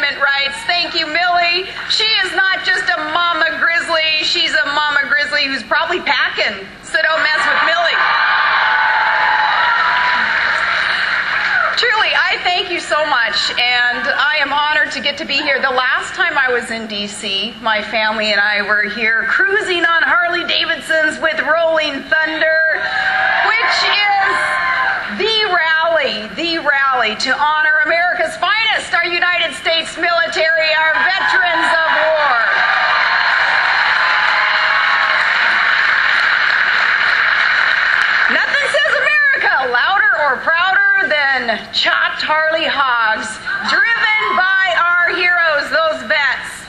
Amendment rights. Thank you, Millie. She is not just a mama grizzly, she's a mama grizzly who's probably packing, so don't mess with Millie. Truly, I thank you so much, and I am honored to get to be here. The last time I was in D.C., my family and I were here cruising on Harley Davidsons with Rolling Thunder, which is the rally to honor America's finest, our United States military, our veterans of war. Nothing says America louder or prouder than chopped Harley hogs, driven by our heroes, those vets.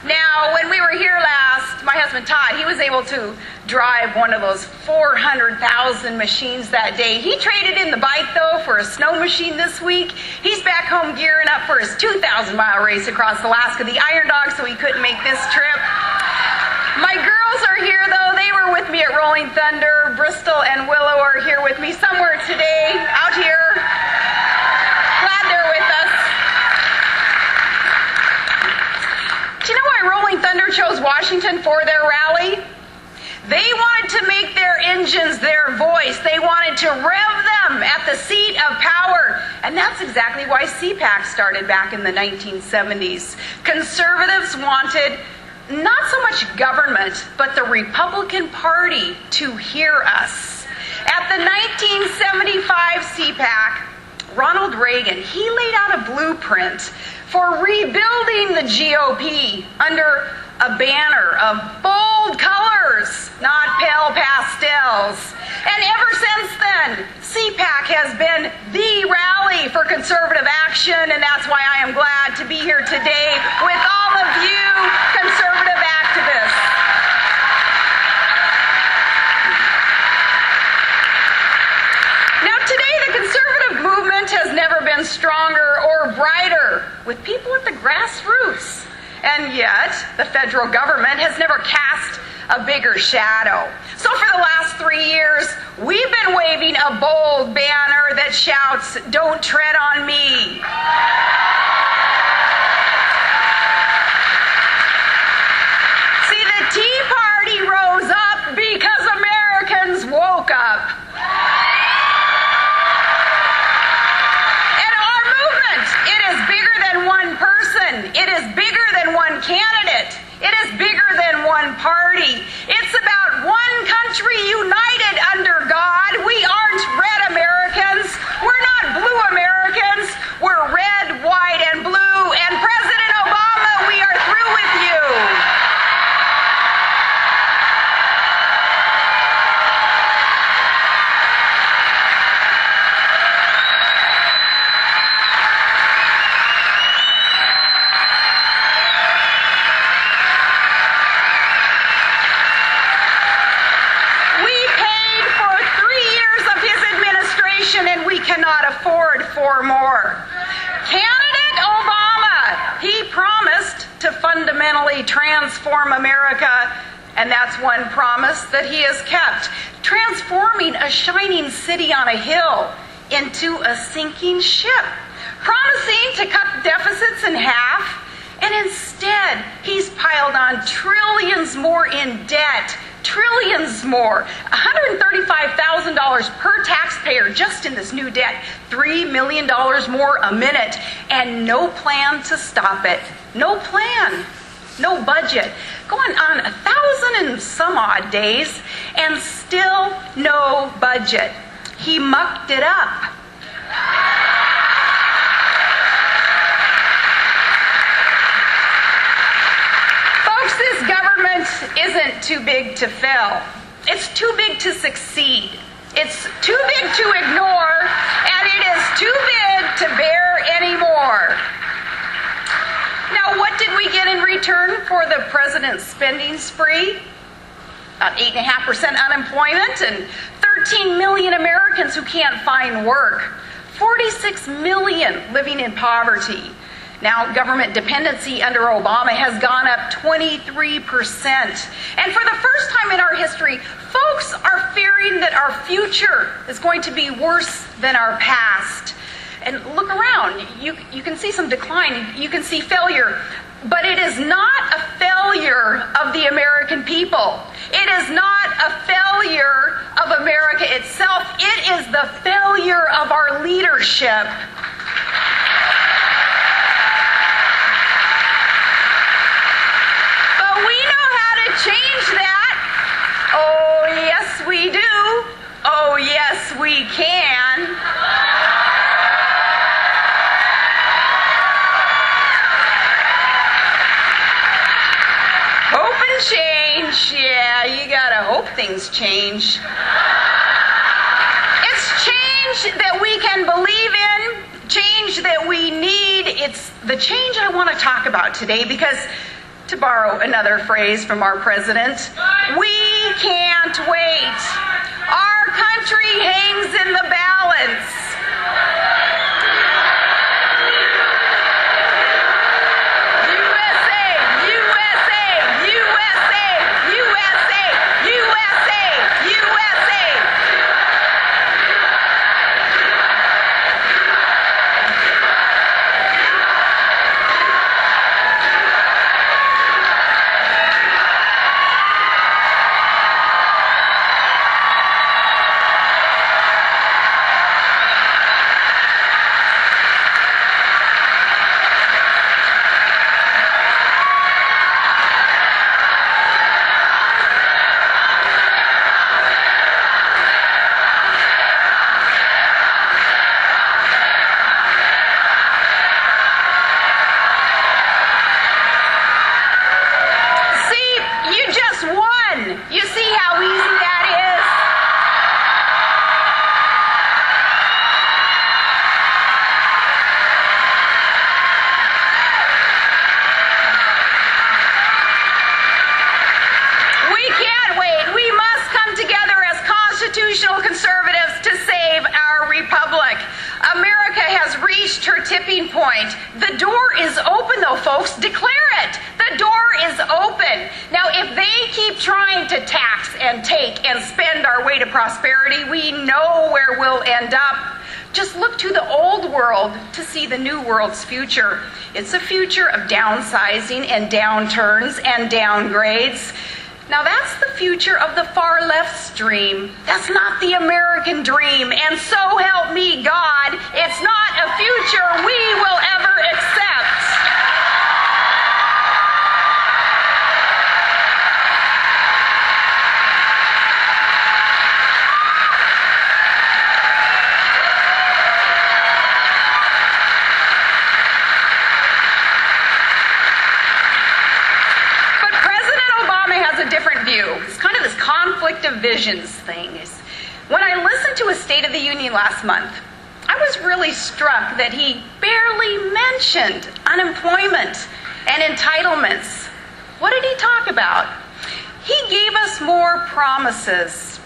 Now, when we were here last, my husband Todd, he was able to drive one of those 400,000 machines that day. He traded in the bike, though, for a snow machine this week. He's back home gearing up for his 2,000-mile race across Alaska, the Iron Dog, so he couldn't make this trip. My girls are here, though. They were with me at Rolling Thunder. Bristol and Willow are here with me somewhere today, out here. Glad they're with us. Do you know why Rolling Thunder chose Washington for their rally? They wanted to make their engines their voice. They wanted to rev them at the seat of power. And that's exactly why CPAC started back in the 1970s. Conservatives wanted not so much government, but the Republican Party to hear us. At the 1975 CPAC, Ronald Reagan, he laid out a blueprint for rebuilding the GOP under a banner of bold colors, not pale pastels. And ever since then, CPAC has been the rally for conservative action, and that's why I am glad to be here today with all of you conservative activists. Now today, the conservative movement has never been stronger or brighter, with people at the grassroots. And yet, the federal government has never cast a bigger shadow. So for the last 3 years, we've been waving a bold banner that shouts, "Don't tread on me." See, the Tea Party rose up because Americans woke up. And our movement, it is bigger than one person. It is bigger than one candidate. It is bigger than one party. It's about one country united under God. We aren't red Americans. We're not blue Americans. We're red, white, and blue. And President Obama, we are through with you. And we cannot afford 4 more. Candidate Obama, he promised to fundamentally transform America, and that's one promise that he has kept. Transforming a shining city on a hill into a sinking ship. Promising to cut deficits in half, and instead he's piled on trillions more in debt. Trillions more, $135,000 per taxpayer just in this new debt, $3 million more a minute, and no plan to stop it. No plan, no budget. Going on 1,000 and some odd days, and still no budget. He mucked it up. This government isn't too big to fail. It's too big to succeed. It's too big to ignore, and it is too big to bear anymore. Now, what did we get in return for the president's spending spree? About 8.5% unemployment and 13 million Americans who can't find work. 46 million living in poverty. Now, government dependency under Obama has gone up 23%. And for the first time in our history, folks are fearing that our future is going to be worse than our past. and look around. You can see some decline. You can see failure. But it is not a failure of the American people. It is not a failure of America itself. It is the failure of our leadership. But we know how to change that. Oh, yes, we do. Oh, yes, we can. Hope and change. Yeah, you gotta hope things change. It's change that we can believe in, change that we need. It's the change I want to talk about today because, to borrow another phrase from our president, we can't wait. Our country hangs in the balance. You see how easy that is? We can't wait. We must come together as constitutional conservatives to save our republic. America has reached her tipping point. The door is open, though, folks. Declare it. The door is open. Now, if they keep trying to tax and take and spend our way to prosperity, we know where we'll end up. Just look to the old world to see the new world's future. It's a future of downsizing and downturns and downgrades. Now, that's the future of the far left stream. That's not the American dream. And so help me God, it's not a future we will ever accept. A different view. It's kind of this conflict of visions thing. When I listened to his State of the Union last month, I was really struck that he barely mentioned unemployment and entitlements. What did he talk about? He gave us more promises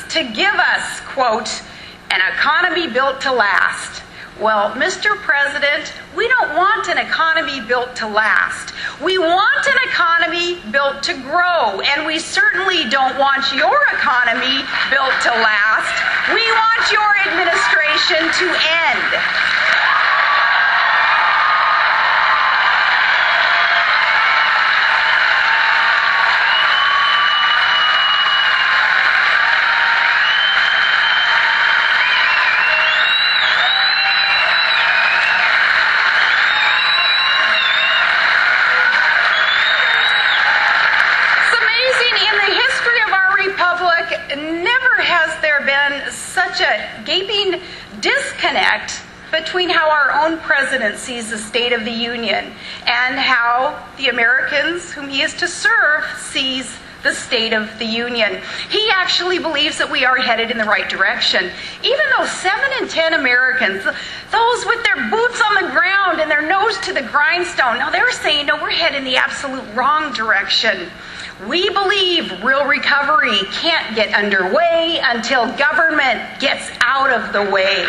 to give us, quote, an economy built to last. Well, Mr. President, we don't want an economy built to last. We want an economy built to grow, and we certainly don't want your economy built to last. We want your administration to end. Never has there been such a gaping disconnect between how our own president sees the State of the Union and how the Americans whom he is to serve sees the State of the Union. He actually believes that we are headed in the right direction. Even though 7 in 10 Americans, those with their boots on the ground and their nose to the grindstone, no, they're saying, no, we're headed in the absolute wrong direction. We believe real recovery can't get underway until government gets out of the way.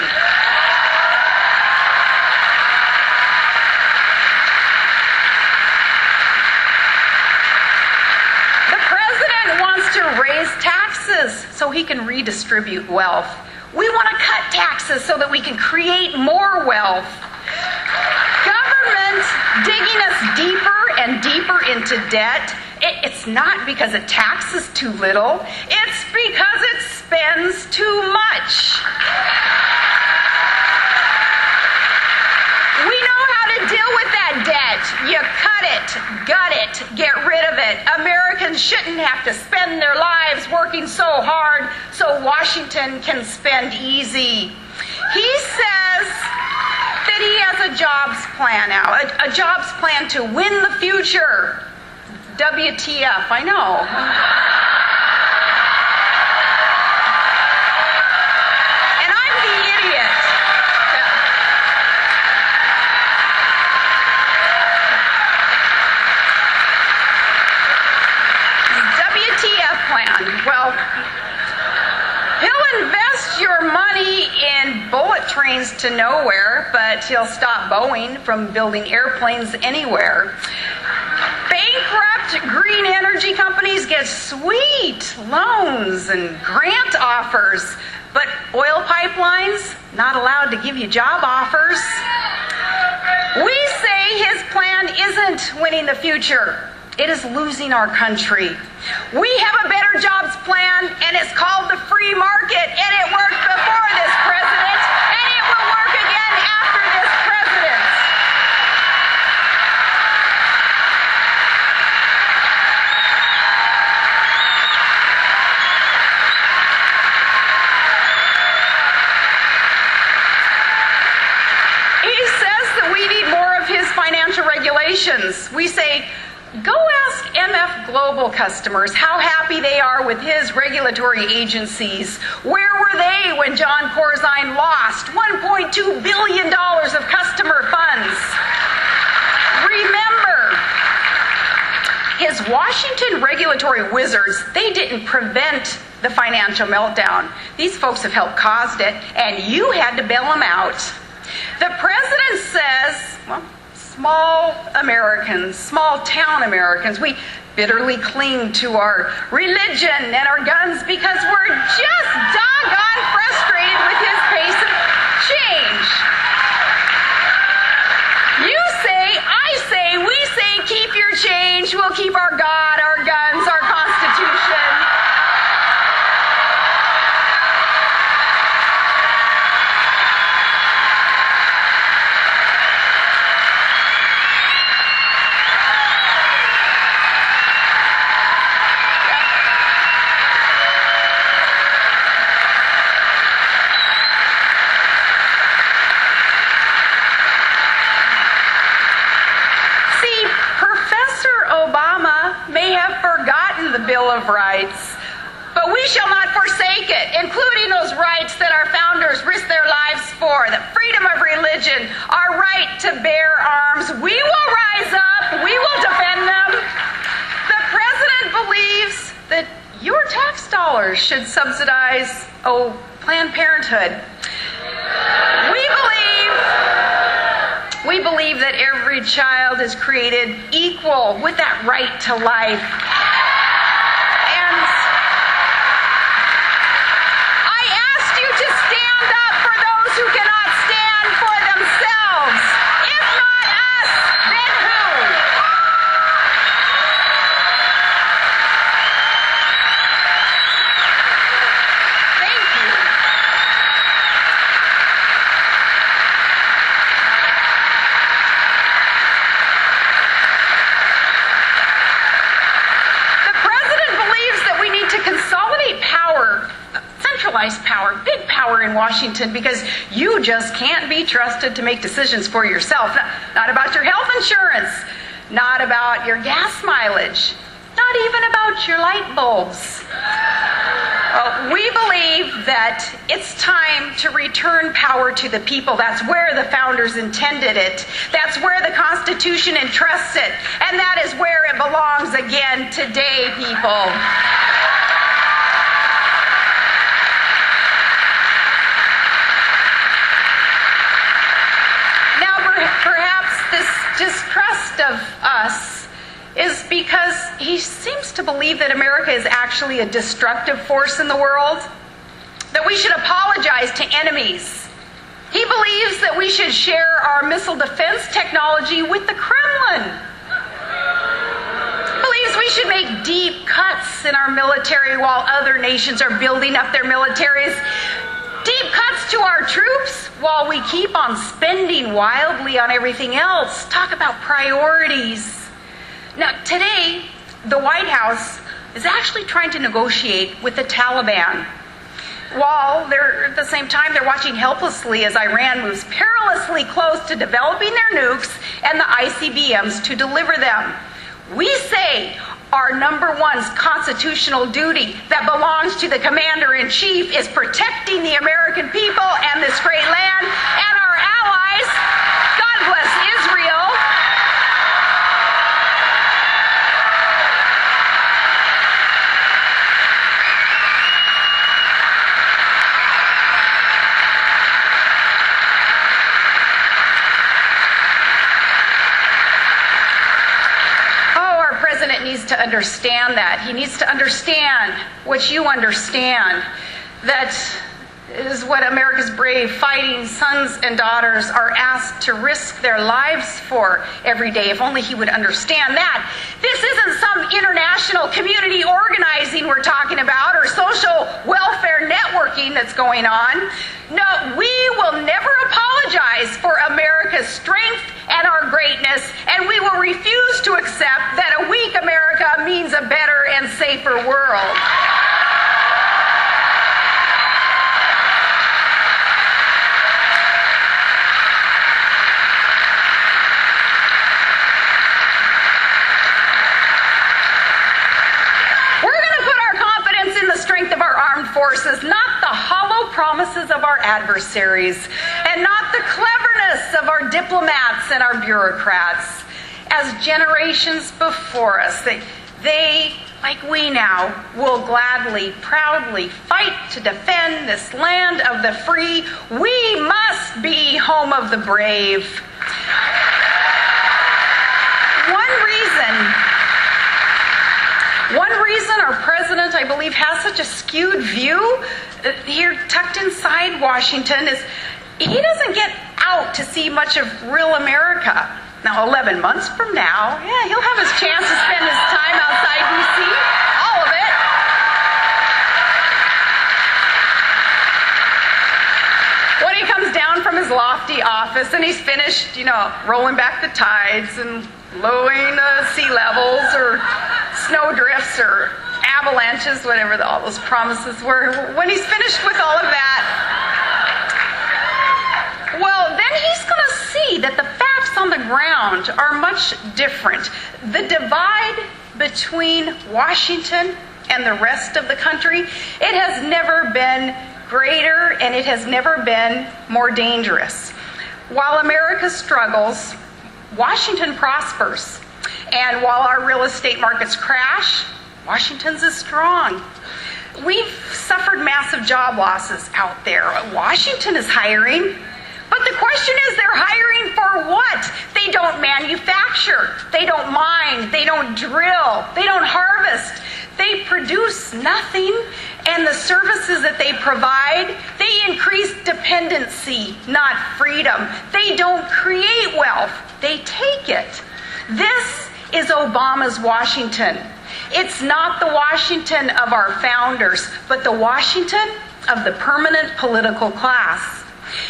The president wants to raise taxes so he can redistribute wealth. We want to cut taxes so that we can create more wealth. Government digging us deeper and deeper into debt. It's not because it taxes too little. It's because it spends too much. We know how to deal with that debt. You cut it, gut it, get rid of it. Americans shouldn't have to spend their lives working so hard so Washington can spend easy. He says that he has a jobs plan now, a jobs plan to win the future. WTF, I know. And I'm the idiot. WTF plan. Well, he'll invest your money in bullet trains to nowhere, but he'll stop Boeing from building airplanes anywhere. Bankrupt green energy companies get sweet loans and grant offers, but oil pipelines not allowed to give you job offers. We say his plan isn't winning the future. It is losing our country. We have a better jobs plan, and it's called the free market, and it worked before this president, and it will work again after this president. He says that we need more of his financial regulations. We say, go ask MF Global customers how happy they are with his regulatory agencies. Where were they when John Corzine lost $1.2 billion of customer funds? Remember, his Washington regulatory wizards, they didn't prevent the financial meltdown. These folks have helped cause it, and you had to bail them out. The president says, well, small Americans, small town Americans, we bitterly cling to our religion and our guns because we're just doggone frustrated with his pace of change. You say, I say, we say, keep your change, we'll keep our God, our guns, our Constitution. Bill of Rights, but we shall not forsake it, including those rights that our founders risked their lives for, the freedom of religion, our right to bear arms. We will rise up, we will defend them. The president believes that your tax dollars should subsidize, Planned Parenthood. We believe that every child is created equal with that right to life. Who cannot stand for themselves. If not us, then who? Thank you. The president believes that we need to consolidate power, centralized power, big power in Washington, because you just can't be trusted to make decisions for yourself. Not about your health insurance, not about your gas mileage, not even about your light bulbs. We believe that it's time to return power to the people. That's where the founders intended it. That's where the Constitution entrusts it. And that is where it belongs again today, people. Perhaps this distrust of us is because he seems to believe that America is actually a destructive force in the world. that we should apologize to enemies. He believes that we should share our missile defense technology with the Kremlin. He believes we should make deep cuts in our military while other nations are building up their militaries. Deep cuts to our troops while we keep on spending wildly on everything else. Talk about priorities. Now, today, the White House is actually trying to negotiate with the Taliban, while at the same time they're watching helplessly as Iran moves perilously close to developing their nukes and the ICBMs to deliver them. We say our number one constitutional duty that belongs to the commander-in-chief is protecting the American people and this great land and our allies. God bless Israel. Needs to understand that. He needs to understand what you understand. That is what America's brave fighting sons and daughters are asked to risk their lives for every day. If only he would understand that. This isn't some international community organizing we're talking about or social welfare networking that's going on. No, we will never apologize for America's strength and our greatness, and we will refuse to accept that a weak America means a better and safer world. Forces, not the hollow promises of our adversaries, and not the cleverness of our diplomats and our bureaucrats. As generations before us, they, like we now, will gladly, proudly fight to defend this land of the free. We must be home of the brave. One reason our president, I believe, has such a skewed view here tucked inside Washington is he doesn't get out to see much of real America. Now, 11 months from now, he'll have his chance to spend his time outside D.C., all of it. When he comes down from his lofty office and he's finished, rolling back the tides and lowering sea levels or snow drifts or avalanches, whatever all those promises were, when he's finished with all of that, well, then he's going to see that the facts on the ground are much different. The divide between Washington and the rest of the country, it has never been greater and it has never been more dangerous. While America struggles, Washington prospers. And while our real estate markets crash, Washington's is strong. We've suffered massive job losses out there. Washington is hiring. But the question is, they're hiring for what? They don't manufacture. They don't mine. They don't drill. They don't harvest. They produce nothing. And the services that they provide, they increase dependency, not freedom. They don't create wealth. They take it. This is Obama's Washington. It's not the Washington of our founders, but the Washington of the permanent political class.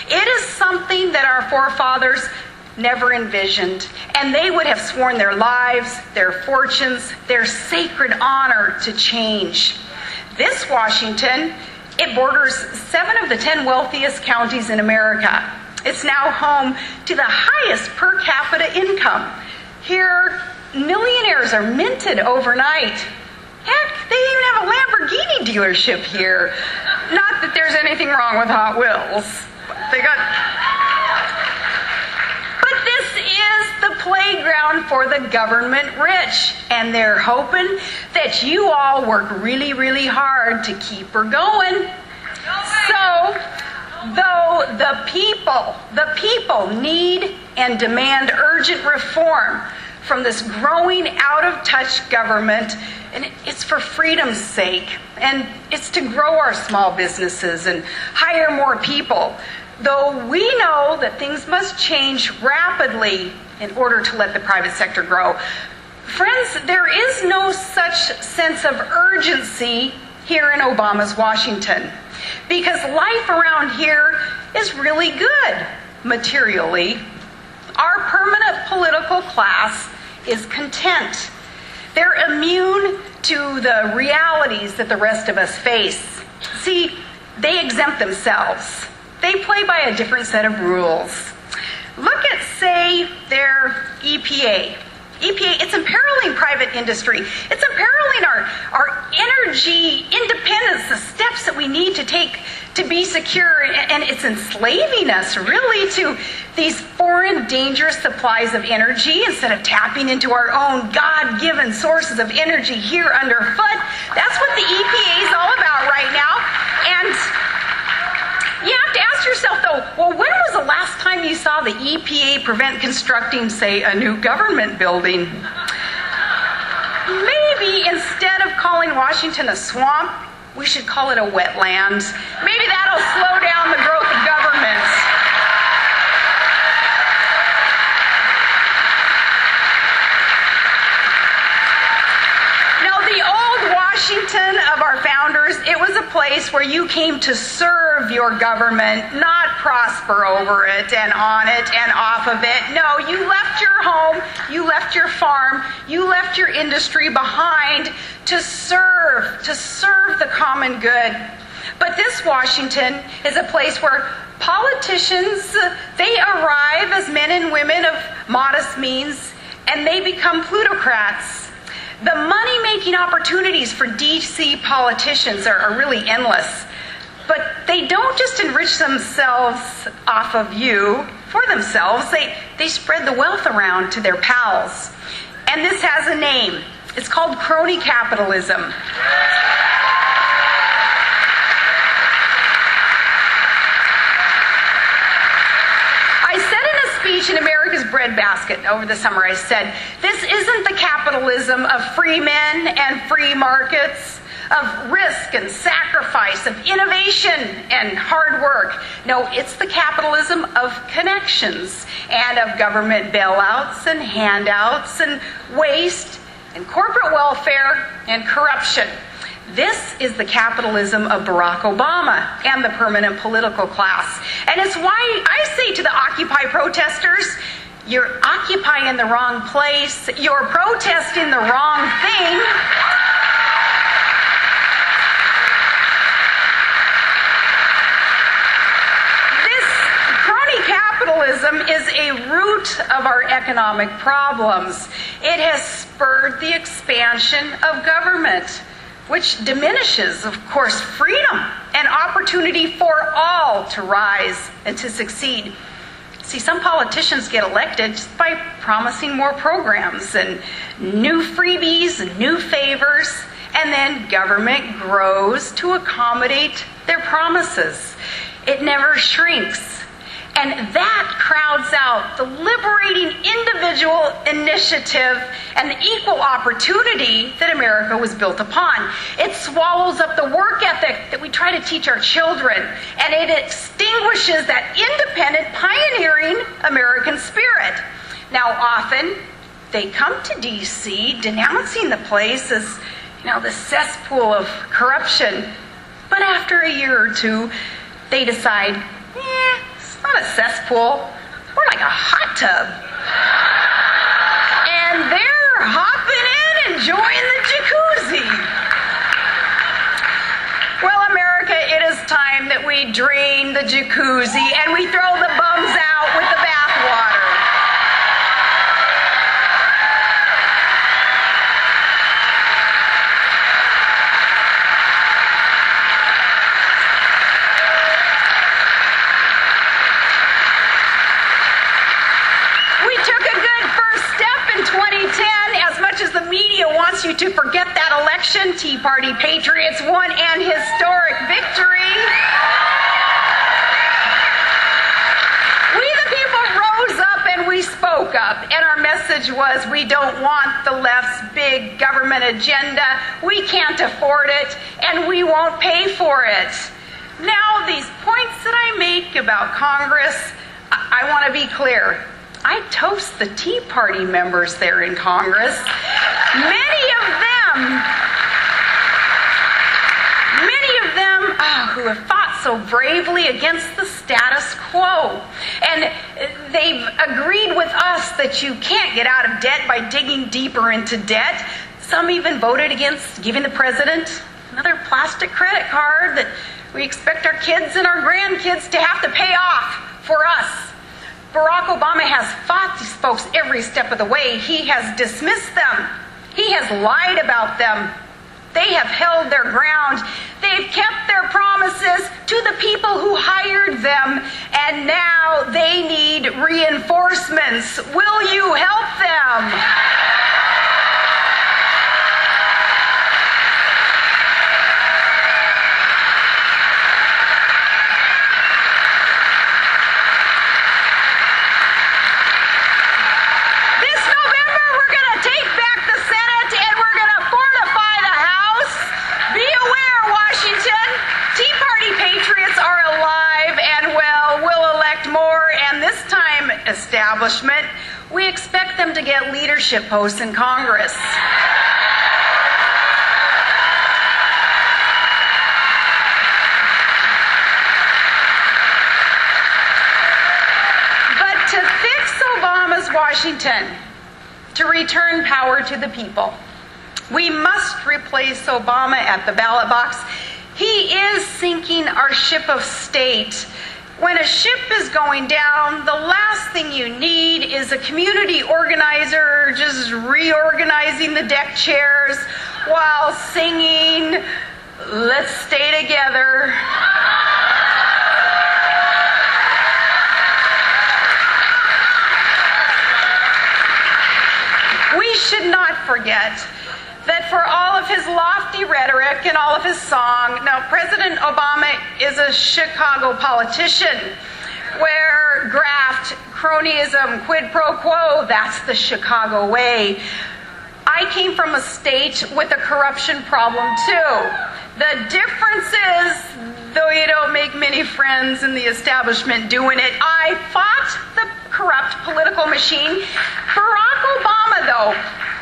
It is something that our forefathers never envisioned, and they would have sworn their lives, their fortunes, their sacred honor to change. This Washington, it borders 7 of the 10 wealthiest counties in America. It's now home to the highest per capita income. Here, millionaires are minted overnight. Heck, they even have a Lamborghini dealership here. Not that there's anything wrong with Hot Wheels. But this is the playground for the government rich, and they're hoping that you all work really, really hard to keep her going. So, though the people need and demand urgent reform, from this growing out-of-touch government, and it's for freedom's sake, and it's to grow our small businesses and hire more people, though we know that things must change rapidly in order to let the private sector grow. Friends, there is no such sense of urgency here in Obama's Washington, because life around here is really good materially. Our permanent political class is content. They're immune to the realities that the rest of us face. See, they exempt themselves. They play by a different set of rules. Look at, say, their EPA. EPA, it's imperiling private industry. It's imperiling our energy independence, the steps that we need to take to be secure, and it's enslaving us really to these foreign dangerous supplies of energy instead of tapping into our own God-given sources of energy here underfoot. That's what the EPA is all about right now. And you have to ask yourself, though, well, when was the last time you saw the EPA prevent constructing, say, a new government building? Maybe instead of calling Washington a swamp, we should call it a wetland. Maybe that'll slow down the growth of government. Now, the old Washington of our founders, it was a place where you came to serve your government, not prosper over it and on it and off of it. No, you left your home, you left your farm, you left your industry behind to serve the common good. But this Washington is a place where politicians, they arrive as men and women of modest means, and they become plutocrats. The money-making opportunities for DC politicians are really endless. But they don't just enrich themselves off of you for themselves. They spread the wealth around to their pals. And this has a name. It's called crony capitalism. I said in a speech in America's Breadbasket over the summer, I said, this isn't the capitalism of free men and free markets, of risk and sacrifice, of innovation and hard work. No, it's the capitalism of connections and of government bailouts and handouts and waste and corporate welfare and corruption. This is the capitalism of Barack Obama and the permanent political class. And it's why I say to the Occupy protesters, you're occupying the wrong place, you're protesting the wrong thing. Capitalism is a root of our economic problems. It has spurred the expansion of government, which diminishes, of course, freedom and opportunity for all to rise and to succeed. See, some politicians get elected just by promising more programs and new freebies and new favors, and then government grows to accommodate their promises. It never shrinks. And that crowds out the liberating individual initiative and the equal opportunity that America was built upon. It swallows up the work ethic that we try to teach our children, and it extinguishes that independent, pioneering American spirit. Now, often, they come to D.C. denouncing the place as, the cesspool of corruption. But after a year or two, they decide, it's not a cesspool, more like a hot tub. And they're hopping in, enjoying the jacuzzi. Well, America, it is time that we drain the jacuzzi and we throw the bums out with the bathwater. Wants you to forget that election, Tea Party patriots won an historic victory. We the people rose up and we spoke up, and our message message was, we don't want the left's big government agenda, we can't afford it, and we won't pay for it. Now, these points that I make about Congress, I want to be clear. I toast the Tea Party members there in Congress. Many of them who have fought so bravely against the status quo. And they've agreed with us that you can't get out of debt by digging deeper into debt. Some even voted against giving the president another plastic credit card that we expect our kids and our grandkids to have to pay off for us. Barack Obama has fought these folks every step of the way. He has dismissed them. He has lied about them. They have held their ground. They've kept their promises to the people who hired them, and now they need reinforcements. Will you help them? Establishment, we expect them to get leadership posts in Congress. But to fix Obama's Washington, to return power to the people, we must replace Obama at the ballot box. He is sinking our ship of state. When a ship is going down, the last thing you need is a community organizer just reorganizing the deck chairs while singing, "Let's Stay Together." We should not forget that for all of his lofty rhetoric and all of his song, now President Obama is a Chicago politician where graft, cronyism, quid pro quo, that's the Chicago way. I came from a state with a corruption problem too. The difference is, though you don't make many friends in the establishment doing it, I fought the corrupt political machine. Barack Obama, though,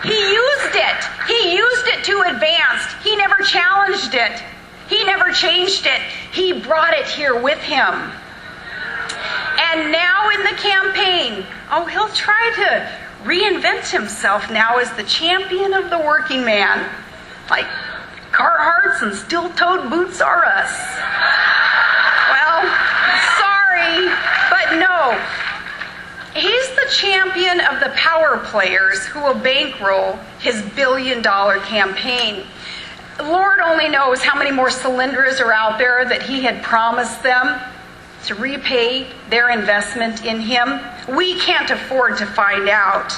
he used it. He used it to advance. He never challenged it. He never changed it. He brought it here with him. And now in the campaign, he'll try to reinvent himself now as the champion of the working man. Like, Carhartts and steel-toed boots are us. Well, sorry, but no. He's the champion of the power players who will bankroll his billion-dollar campaign. Lord only knows how many more cylinders are out there that he had promised them to repay their investment in him. We can't afford to find out.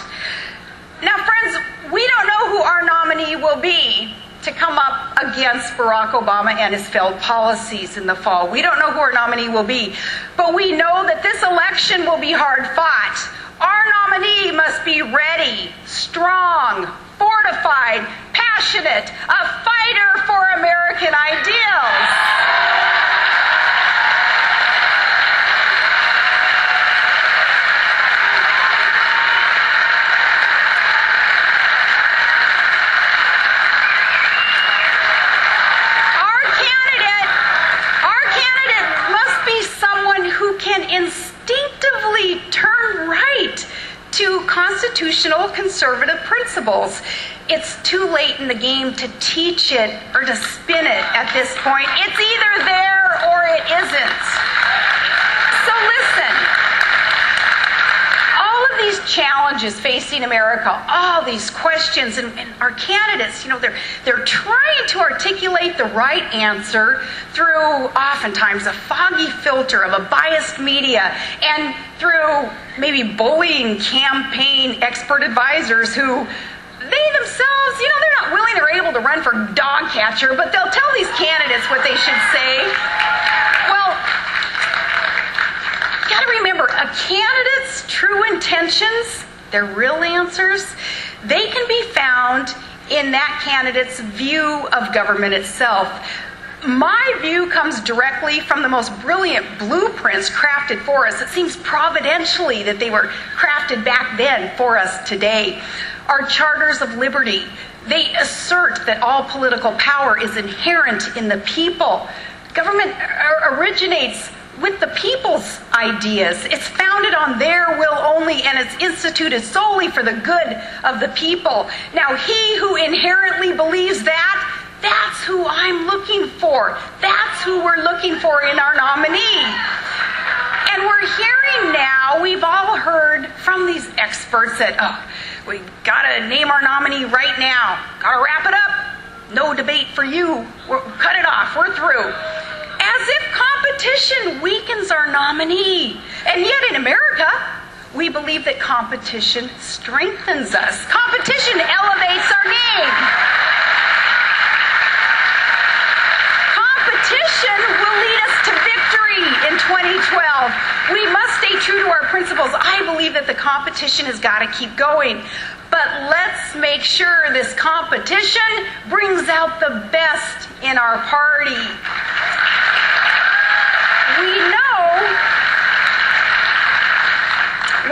Now, friends, we don't know who our nominee will be to come up against Barack Obama and his failed policies in the fall. We don't know who our nominee will be, but we know that this election will be hard fought. Our nominee must be ready, strong, fortified, passionate, a fighter for American ideals. Instinctively turn right to constitutional conservative principles. It's too late in the game to teach it or to spin it at this point. It's either there or it isn't. So listen, all of these challenges facing America, all these questions, and our candidates, they're trying to articulate the right answer through oftentimes a foggy filter of a biased media and through maybe bullying campaign expert advisors who they themselves, they're not willing or able to run for dog catcher, but they'll tell these candidates what they should say. Well, you got to remember, a candidate's true intentions their real answers, they can be found in that candidate's view of government itself. My view comes directly from the most brilliant blueprints crafted for us. It seems providentially that they were crafted back then for us today. Our charters of liberty, they assert that all political power is inherent in the people. Government originates with the people's ideas. It's founded on their will only, and it's instituted solely for the good of the people. Now, he who inherently believes that, that's who I'm looking for. That's who we're looking for in our nominee. And we're hearing now, we've all heard from these experts that, we gotta name our nominee right now. Gotta wrap it up. No debate for you. Cut it off. We're through. As if competition weakens our nominee. And yet in America, we believe that competition strengthens us. Competition elevates our game. Competition will lead us to victory in 2012. We must stay true to our principles. I believe that the competition has got to keep going. But let's make sure this competition brings out the best in our party.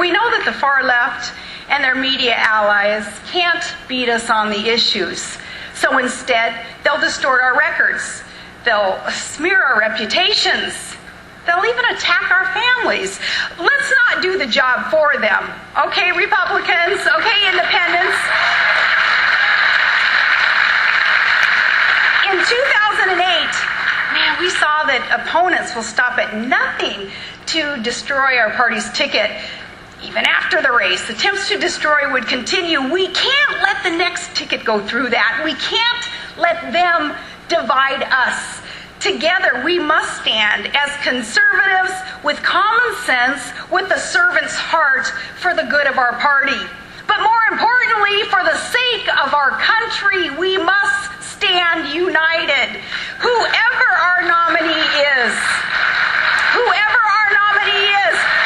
We know that the far left and their media allies can't beat us on the issues. So instead, they'll distort our records. They'll smear our reputations. They'll even attack our families. Let's not do the job for them. Okay, Republicans? Okay, independents? In 2008, man, we saw that opponents will stop at nothing to destroy our party's ticket. Even after the race, attempts to destroy would continue. We can't let the next ticket go through that. We can't let them divide us. Together, we must stand as conservatives with common sense, with the servant's heart for the good of our party. But more importantly, for the sake of our country, we must stand united. Whoever our nominee is,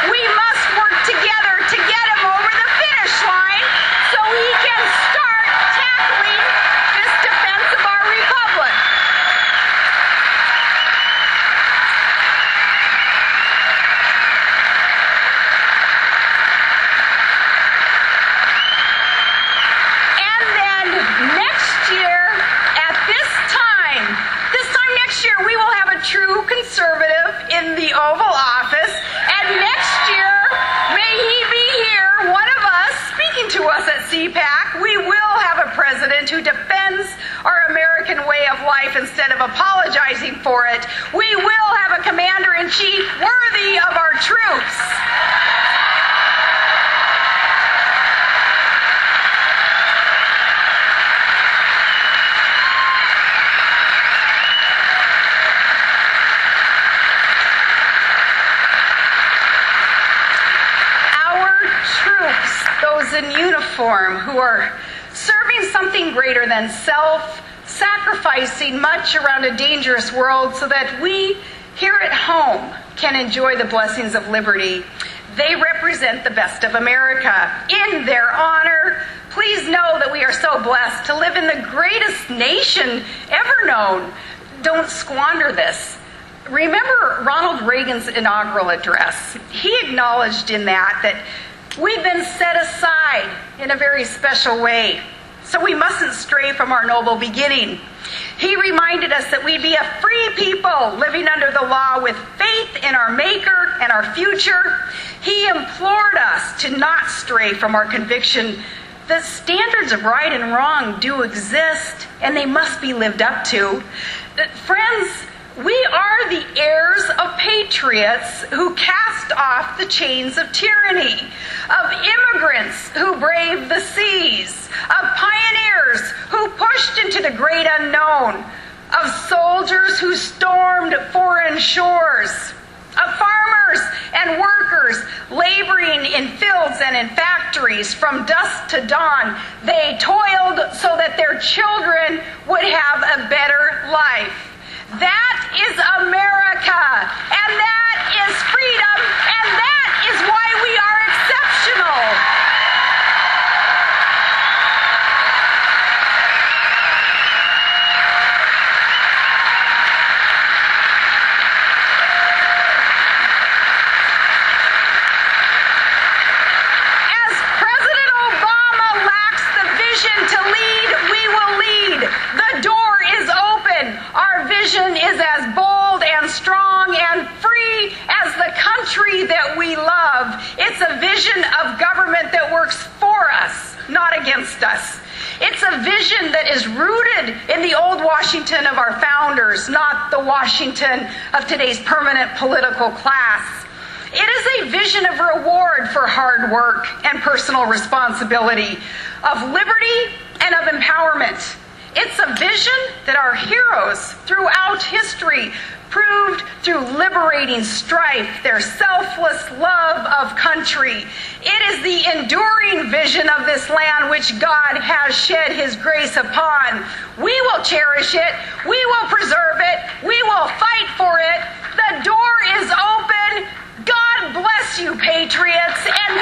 we must work together to get him over the finish line so he can start tackling this defense of our republic. And then next year, at this time next year, we will have a true conservative in the Oval Office. And next year, may he be here, one of us, speaking to us at CPAC. We will have a president who defends our American way of life instead of apologizing for it. We will have a commander-in-chief worthy of our troops. In uniform who are serving something greater than self, sacrificing much around a dangerous world so that we here at home can enjoy the blessings of liberty. They represent the best of America. In their honor, please know that we are so blessed to live in the greatest nation ever known. Don't squander this. Remember Ronald Reagan's inaugural address. He acknowledged in that we've been set aside in a very special way, so we mustn't stray from our noble beginning. He reminded us that we'd be a free people living under the law with faith in our Maker and our future. He implored us to not stray from our conviction that standards of right and wrong do exist, and they must be lived up to. Friends, we are the heirs of patriots who cast off the chains of tyranny, of immigrants who braved the seas, of pioneers who pushed into the great unknown, of soldiers who stormed foreign shores, of farmers and workers laboring in fields and in factories from dusk to dawn. They toiled so that their children would have a better life. That is America, and that is freedom, and that is why we are exceptional. vision is as bold and strong and free as the country that we love. It's a vision of government that works for us, not against us. It's a vision that is rooted in the old Washington of our founders, not the Washington of today's permanent political class. It is a vision of reward for hard work and personal responsibility, of liberty and of empowerment. It's a vision that our heroes throughout history proved through liberating strife, their selfless love of country. It is the enduring vision of this land which God has shed his grace upon. We will cherish it. We will preserve it. We will fight for it. The door is open. God bless you, patriots. And